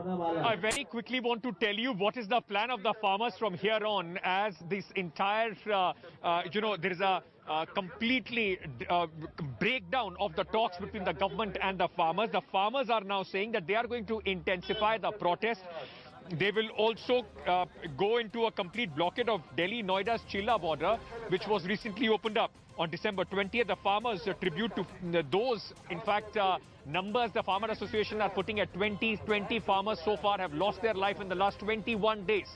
I very quickly want to tell you what is the plan of the farmers from here on, as this entire, there is a completely breakdown of the talks between the government and the farmers. The farmers are now saying that they are going to intensify the protest. They will also go into a complete blockade of Delhi Noida's Chilla border, which was recently opened up on December 20th. The farmers tribute to those, in fact, numbers the Farmer Association are putting at 20 farmers so far have lost their life in the last 21 days,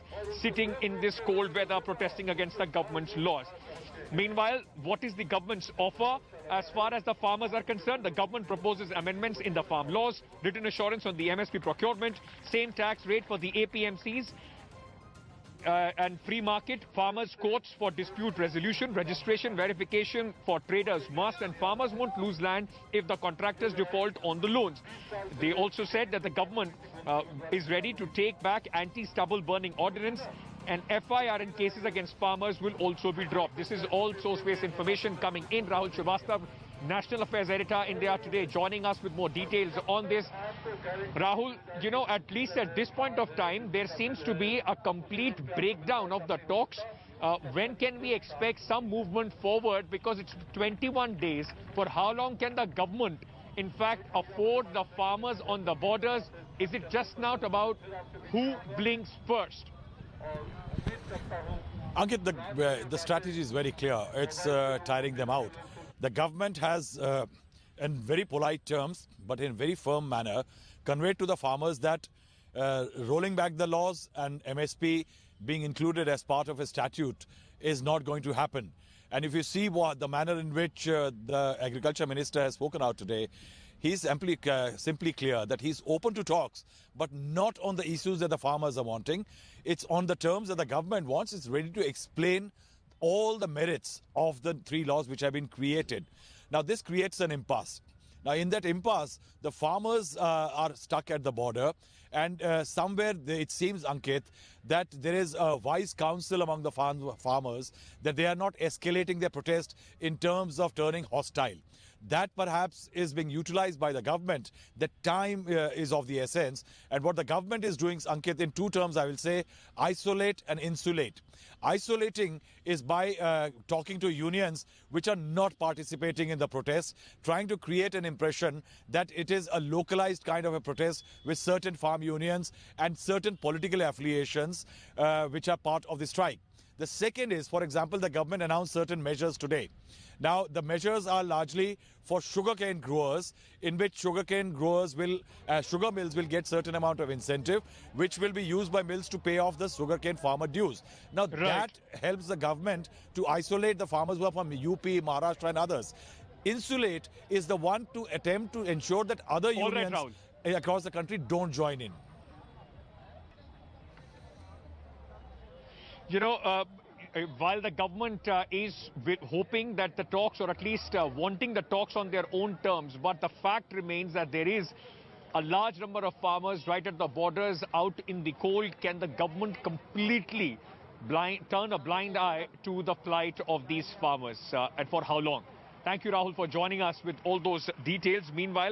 sitting in this cold weather protesting against the government's laws. Meanwhile, what is the government's offer as far as the farmers are concerned? The government proposes amendments in the farm laws, written assurance on the MSP procurement, same tax rate for the APMCs, and free market, farmers' courts for dispute resolution, registration, verification for traders must, and farmers won't lose land if the contractors default on the loans. They also said that the government is ready to take back anti-stubble burning ordinance, and FIR in cases against farmers will also be dropped. This is all source-based information coming in. Rahul Srivastav, National Affairs Editor, India Today, joining us with more details on this. Rahul, at least at this point of time, there seems to be a complete breakdown of the talks. When can we expect some movement forward? Because it's 21 days. For how long can the government, in fact, afford the farmers on the borders? Is it just not about who blinks first? Ankit, the strategy is very clear. It's tiring them out. The government has, in very polite terms, but in very firm manner, conveyed to the farmers that rolling back the laws and MSP being included as part of a statute is not going to happen. And if you see the manner in which the Agriculture Minister has spoken out today, he's simply clear that he's open to talks, but not on the issues that the farmers are wanting. It's on the terms that the government wants. It's ready to explain all the merits of the three laws which have been created. Now, this creates an impasse. Now, in that impasse, the farmers are stuck at the border, and somewhere it seems, Ankit, that there is a wise counsel among the farmers that they are not escalating their protest in terms of turning hostile. That perhaps is being utilized by the government. That time is of the essence. And what the government is doing, Ankit, in two terms, I will say, isolate and insulate. Isolating is by talking to unions which are not participating in the protest, trying to create an impression that it is a localized kind of a protest with certain farm unions and certain political affiliations which are part of the strike. The second is, for example, the government announced certain measures today. Now, the measures are largely for sugarcane growers, in which sugarcane growers sugar mills will get certain amount of incentive, which will be used by mills to pay off the sugarcane farmer dues. Now, that helps the government to isolate the farmers who are from UP, Maharashtra and others. Insulate is the one to attempt to ensure that other unions across the country don't join in. While the government is hoping that the talks, or at least wanting the talks on their own terms, but the fact remains that there is a large number of farmers right at the borders out in the cold. Can the government completely turn a blind eye to the plight of these farmers, and for how long? Thank you, Rahul, for joining us with all those details. Meanwhile,